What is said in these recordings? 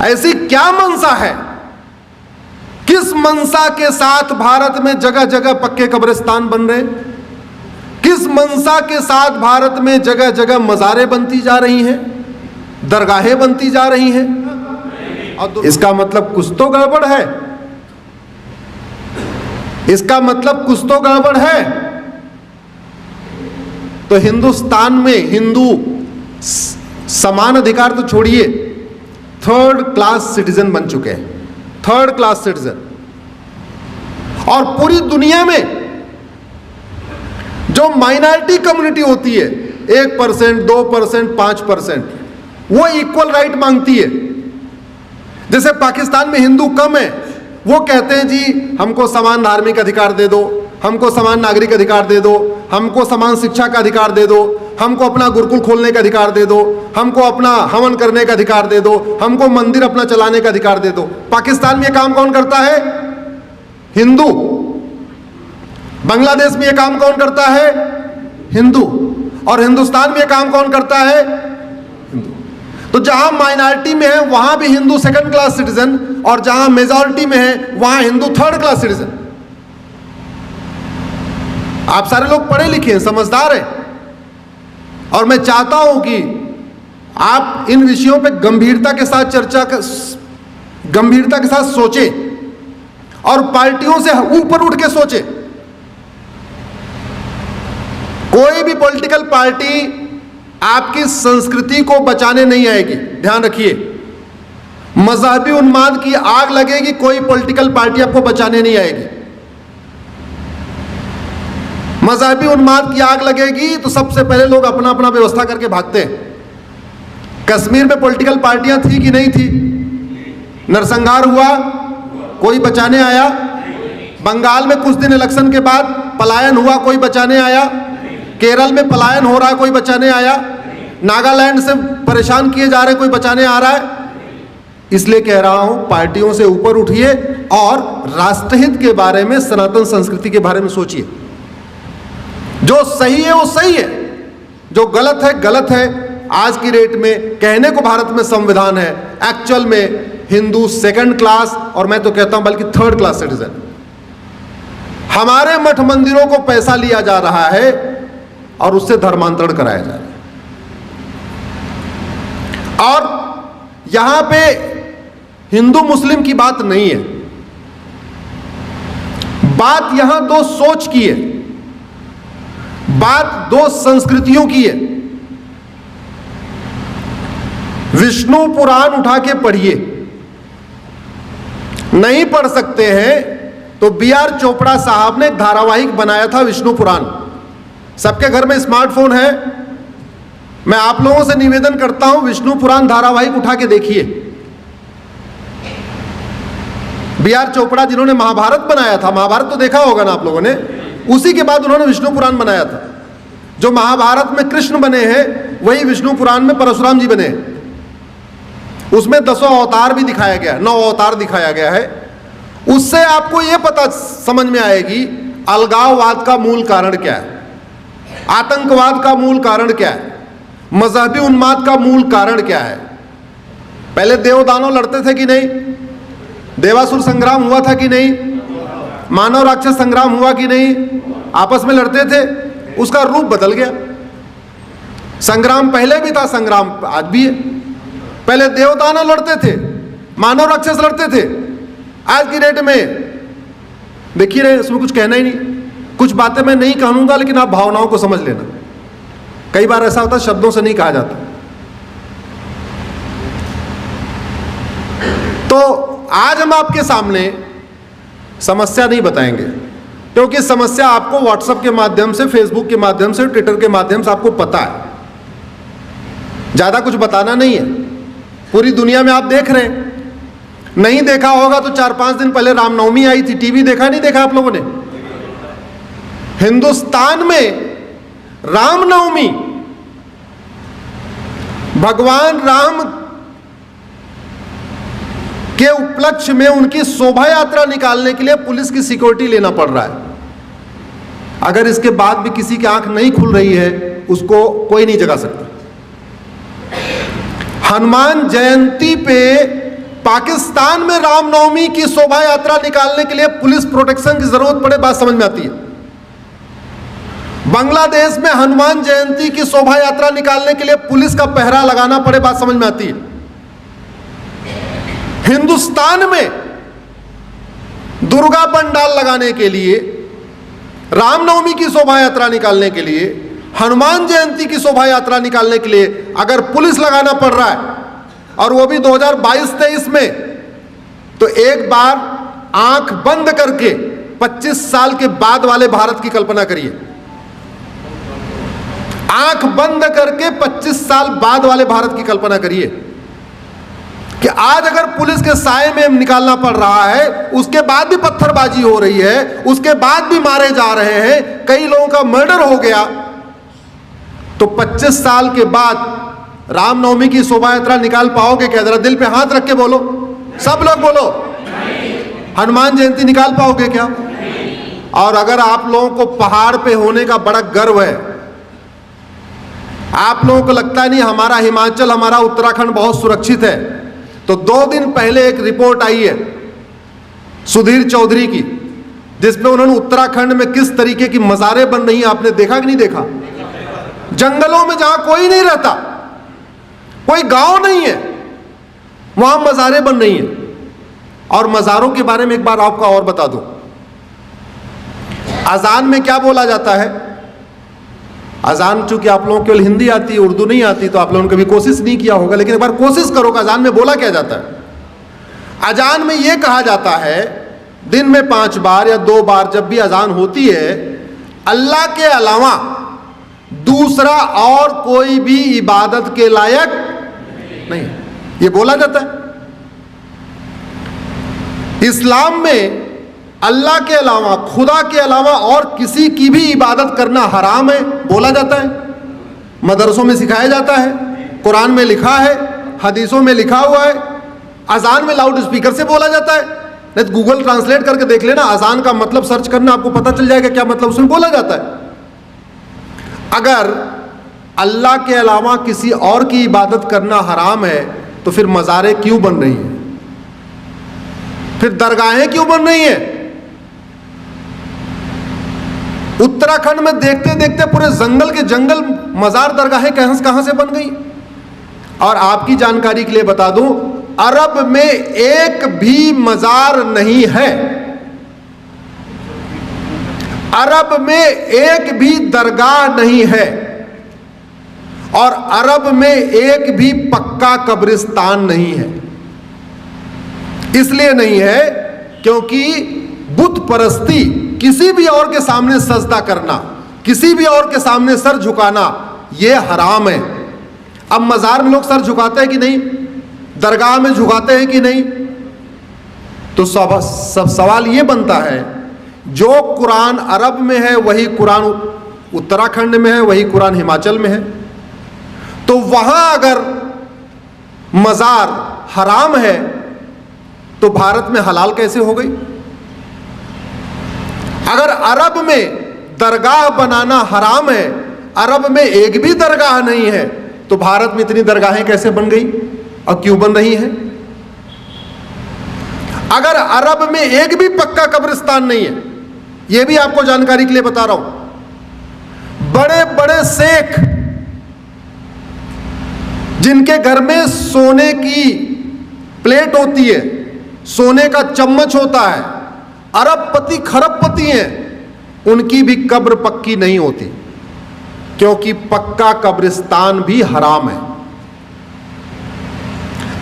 ऐसी क्या मंशा है, किस मंशा के साथ भारत में जगह जगह पक्के कब्रिस्तान बन रहे, किस मंशा के साथ भारत में जगह जगह मज़ारें बनती जा रही हैं, दरगाहें बनती जा रही हैं? और इसका मतलब कुछ तो गड़बड़ है, इसका मतलब कुछ तो गड़बड़ है। तो हिंदुस्तान में हिंदू समान अधिकार तो छोड़िए, थर्ड क्लास सिटीजन बन चुके हैं, थर्ड क्लास सिटीजन। और पूरी दुनिया में जो माइनॉरिटी कम्युनिटी होती है 1%, 2%, 5%, वो इक्वल राइट मांगती है। जैसे पाकिस्तान में हिंदू कम है, वो कहते हैं जी हमको समान धार्मिक अधिकार दे दो, हमको समान नागरिक अधिकार दे दो, हमको समान शिक्षा का अधिकार दे दो, हमको अपना गुरुकुल खोलने का अधिकार दे दो, हमको अपना हवन करने का अधिकार दे दो, हमको मंदिर अपना चलाने का अधिकार दे दो। पाकिस्तान में ये काम कौन करता है? हिंदू। बांग्लादेश में ये काम कौन करता है? हिंदू। और हिंदुस्तान में ये काम कौन करता है? हिंदू। तो जहां माइनॉरिटी में है वहां भी हिंदू सेकंड क्लास सिटीजन, और जहां मेजॉरिटी में है वहां हिंदू थर्ड क्लास सिटीजन। आप सारे लोग पढ़े लिखे हैं, समझदार हैं, और मैं चाहता हूं कि आप इन विषयों पे गंभीरता के साथ गंभीरता के साथ सोचें और पार्टियों से ऊपर उठ के सोचें। कोई भी पॉलिटिकल पार्टी आपकी संस्कृति को बचाने नहीं आएगी, ध्यान रखिए। मजहबी उन्माद की आग लगेगी, कोई पॉलिटिकल पार्टी आपको बचाने नहीं आएगी। मजहबी उन्माद की आग लगेगी तो सबसे पहले लोग अपना अपना व्यवस्था करके भागते हैं। कश्मीर में पॉलिटिकल पार्टियां थी कि नहीं थी? नरसंहार हुआ, कोई बचाने आया? बंगाल में कुछ दिन इलेक्शन के बाद पलायन हुआ, कोई बचाने आया? केरल में पलायन हो रहा है, कोई बचाने आया? नागालैंड से परेशान किए जा रहे, कोई बचाने आ रहा है? इसलिए कह रहा हूं, पार्टियों से ऊपर उठिए और राष्ट्रहित के बारे में, सनातन संस्कृति के बारे में सोचिए। जो सही है वो सही है, जो गलत है गलत है। आज की डेट में कहने को भारत में संविधान है, एक्चुअल में हिंदू सेकंड क्लास, और मैं तो कहता हूं बल्कि थर्ड क्लास सिटीजन। हमारे मठ मंदिरों को पैसा लिया जा रहा है और उससे धर्मांतरण कराया जा रहा है। और यहां पे हिंदू मुस्लिम की बात नहीं है, बात यहां दो सोच की है, बात दो संस्कृतियों की है। विष्णु पुराण उठा के पढ़िए, नहीं पढ़ सकते हैं तो बी.आर. चोपड़ा साहब ने एक धारावाहिक बनाया था विष्णु पुराण। सबके घर में स्मार्टफोन है, मैं आप लोगों से निवेदन करता हूं विष्णु पुराण धारावाहिक उठा के देखिए। बी.आर. चोपड़ा जिन्होंने महाभारत बनाया था, महाभारत तो देखा होगा ना आप लोगों ने, उसी के बाद उन्होंने विष्णु पुराण बनाया था। जो महाभारत में कृष्ण बने हैं वही विष्णु पुराण में परशुराम जी बने हैं। उसमें 10 अवतार भी दिखाया गया, 9 अवतार दिखाया गया है। उससे आपको यह पता समझ में आएगी अलगाववाद का मूल कारण क्या है, आतंकवाद का मूल कारण क्या है, मजहबी उन्माद का मूल कारण क्या है। पहले देव दानव लड़ते थे कि नहीं? देवासुर संग्राम हुआ था कि नहीं? मानव राक्षस संग्राम हुआ कि नहीं? आपस में लड़ते थे, उसका रूप बदल गया। संग्राम पहले भी था, संग्राम आज भी है। पहले देव दानव लड़ते थे, मानव राक्षस लड़ते थे। आज की डेट में देखिए रहे, इसमें कुछ कहना ही नहीं। कुछ बातें मैं नहीं कहूंगा, लेकिन आप भावनाओं को समझ लेना। कई बार ऐसा होता है शब्दों से नहीं कहा जाता। तो आज हम आपके सामने समस्या नहीं बताएंगे, क्योंकि समस्या आपको व्हाट्सएप के माध्यम से, फेसबुक के माध्यम से, ट्विटर के माध्यम से आपको पता है। ज्यादा कुछ बताना नहीं है। पूरी दुनिया में आप देख रहे हैं, नहीं देखा होगा तो 4-5 दिन पहले रामनवमी आई थी, टीवी देखा नहीं देखा आप लोगों ने? हिंदुस्तान में रामनवमी, भगवान राम के उपलक्ष्य में उनकी शोभा यात्रा निकालने के लिए पुलिस की सिक्योरिटी लेना पड़ रहा है। अगर इसके बाद भी किसी की आंख नहीं खुल रही है, उसको कोई नहीं जगा सकता। हनुमान जयंती पे पाकिस्तान में रामनवमी की शोभा यात्रा निकालने के लिए पुलिस प्रोटेक्शन की जरूरत पड़े, बात समझ में आती है। बांग्लादेश में हनुमान जयंती की शोभा यात्रा निकालने के लिए पुलिस का पहरा लगाना पड़े, बात समझ में आती है। हिंदुस्तान में दुर्गा पंडाल लगाने के लिए, रामनवमी की शोभा यात्रा निकालने के लिए, हनुमान जयंती की शोभा यात्रा निकालने के लिए अगर पुलिस लगाना पड़ रहा है, और वो भी 2022-23 में, तो एक बार आंख बंद करके 25 साल के बाद वाले भारत की कल्पना करिए। आंख बंद करके 25 साल बाद वाले भारत की कल्पना करिए कि आज अगर पुलिस के साए में निकालना पड़ रहा है, उसके बाद भी पत्थरबाजी हो रही है, उसके बाद भी मारे जा रहे हैं, कई लोगों का मर्डर हो गया, तो 25 साल के बाद रामनवमी की शोभा यात्रा निकाल पाओगे क्या? जरा दिल पे हाथ रख के बोलो, सब लोग बोलो। हनुमान जयंती निकाल पाओगे क्या? और अगर आप लोगों को पहाड़ पे होने का बड़ा गर्व है, आप लोगों को लगता है नहीं हमारा हिमाचल, हमारा उत्तराखंड बहुत सुरक्षित है, तो 2 दिन पहले एक रिपोर्ट आई है सुधीर चौधरी की, जिसमें उन्होंने उत्तराखंड में किस तरीके की मज़ारें बन रही हैं, आपने देखा कि नहीं देखा? जंगलों में जहां कोई नहीं रहता, कोई गांव नहीं है, वहां मज़ारें बन रही हैं। और मज़ारों के बारे में एक बार आपको और बता दूं, अजान में क्या बोला जाता है? अजान चूंकि आप लोगों को केवल हिंदी आती है, उर्दू नहीं आती, तो आप लोगों ने कभी कोशिश नहीं किया होगा, लेकिन एक बार कोशिश करो कि अजान में बोला क्या जाता है। अजान में यह कहा जाता है, दिन में 5 बार या 2 बार जब भी अजान होती है, अल्लाह के अलावा दूसरा और कोई भी इबादत के लायक नहीं, ये बोला जाता है। इस्लाम में अल्लाह के अलावा, खुदा के अलावा और किसी की भी इबादत करना हराम है, बोला जाता है, मदरसों में सिखाया जाता है, कुरान में लिखा है, हदीसों में लिखा हुआ है। अजान में लाउड स्पीकर से बोला जाता है, नहीं तो गूगल ट्रांसलेट करके देख लेना, अजान का मतलब सर्च करना, आपको पता चल जाएगा क्या मतलब उसमें बोला जाता है। अगर अल्लाह के अलावा किसी और की इबादत करना हराम है, तो फिर मज़ारें क्यों बन रही हैं? फिर दरगाहें क्यों बन रही हैं? उत्तराखंड में देखते देखते पूरे जंगल के जंगल मज़ार दरगाहें कहां से बन गई। और आपकी जानकारी के लिए बता दूं, अरब में एक भी मज़ार नहीं है, अरब में एक भी दरगाह नहीं है, और अरब में एक भी पक्का कब्रिस्तान नहीं है। इसलिए नहीं है क्योंकि बुत परस्ती, किसी भी और के सामने सजदा करना, किसी भी और के सामने सर झुकाना, यह हराम है। अब मज़ार में लोग सर झुकाते हैं कि नहीं, दरगाह में झुकाते हैं कि नहीं, तो सब सवाल यह बनता है, जो कुरान अरब में है वही कुरान उत्तराखंड में है, वही कुरान हिमाचल में है, तो वहां अगर मज़ार हराम है तो भारत में हलाल कैसे हो गई? अगर अरब में दरगाह बनाना हराम है, अरब में एक भी दरगाह नहीं है, तो भारत में इतनी दरगाहें कैसे बन गई और क्यों बन रही हैं? अगर अरब में एक भी पक्का कब्रिस्तान नहीं है, यह भी आपको जानकारी के लिए बता रहा हूं, बड़े बड़े शेख जिनके घर में सोने की प्लेट होती है, सोने का चम्मच होता है, अरबपति खरबपति हैं, उनकी भी कब्र पक्की नहीं होती, क्योंकि पक्का कब्रिस्तान भी हराम है।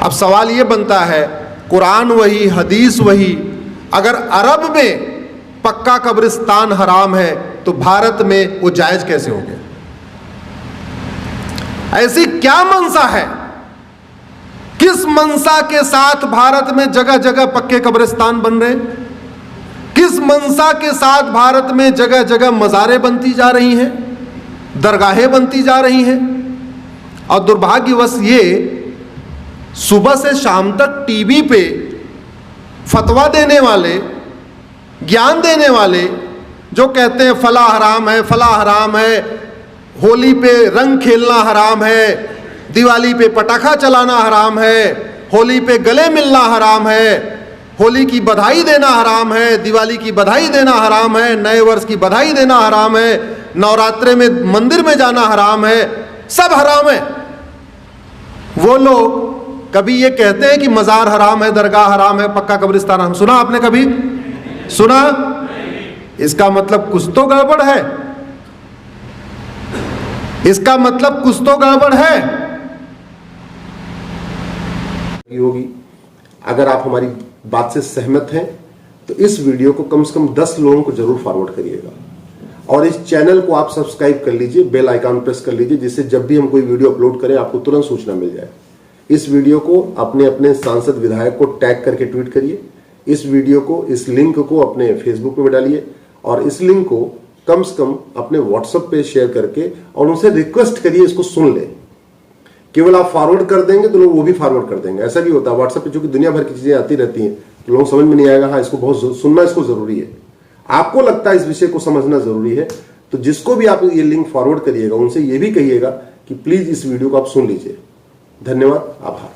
अब सवाल यह बनता है, कुरान वही, हदीस वही, अगर अरब में पक्का कब्रिस्तान हराम है तो भारत में वो जायज कैसे हो गया? ऐसी क्या मंशा है, किस मंशा के साथ भारत में जगह जगह पक्के कब्रिस्तान बन रहे? किस मंशा के साथ भारत में जगह जगह मज़ारें बनती जा रही हैं, दरगाहें बनती जा रही हैं? और दुर्भाग्यवश ये सुबह से शाम तक टीवी पे फतवा देने वाले, ज्ञान देने वाले, जो कहते हैं फला हराम है, फला हराम है, होली पे रंग खेलना हराम है, दिवाली पे पटाखा चलाना हराम है, होली पे गले मिलना हराम है, होली की बधाई देना हराम है, दिवाली की बधाई देना हराम है, नए वर्ष की बधाई देना हराम है, नवरात्रे में मंदिर में जाना हराम है, सब हराम है। वो लोग कभी ये कहते हैं कि मजार हराम है, दरगाह हराम है, पक्का कब्रिस्तान हराम, सुना आपने कभी? सुना? इसका मतलब कुछ तो गड़बड़ है, इसका मतलब कुछ तो गड़बड़ है होगी। अगर आप हमारी बात से सहमत हैं तो इस वीडियो को कम से कम 10 लोगों को जरूर फॉरवर्ड करिएगा और इस चैनल को आप सब्सक्राइब कर लीजिए, बेल आइकन प्रेस कर लीजिए, जिससे जब भी हम कोई वीडियो अपलोड करें आपको तुरंत सूचना मिल जाए। इस वीडियो को अपने अपने सांसद विधायक को टैग करके ट्वीट करिए, इस वीडियो को, इस लिंक को अपने फेसबुक में डालिए और इस लिंक को कम से कम अपने व्हाट्सएप पे शेयर करके और उनसे रिक्वेस्ट करिए इसको सुन ले। केवल आप फॉरवर्ड कर देंगे तो लोग वो भी फॉरवर्ड कर देंगे। ऐसा भी होता है व्हाट्सएप पे, चूंकि दुनिया भर की चीजें आती रहती हैं तो लोगों समझ में नहीं आएगा, हाँ इसको बहुत सुनना इसको जरूरी है, आपको लगता है इस विषय को समझना जरूरी है, तो जिसको भी आप ये लिंक फॉरवर्ड करिएगा उनसे ये भी कहिएगा कि प्लीज इस वीडियो को आप सुन लीजिए। धन्यवाद, आभार।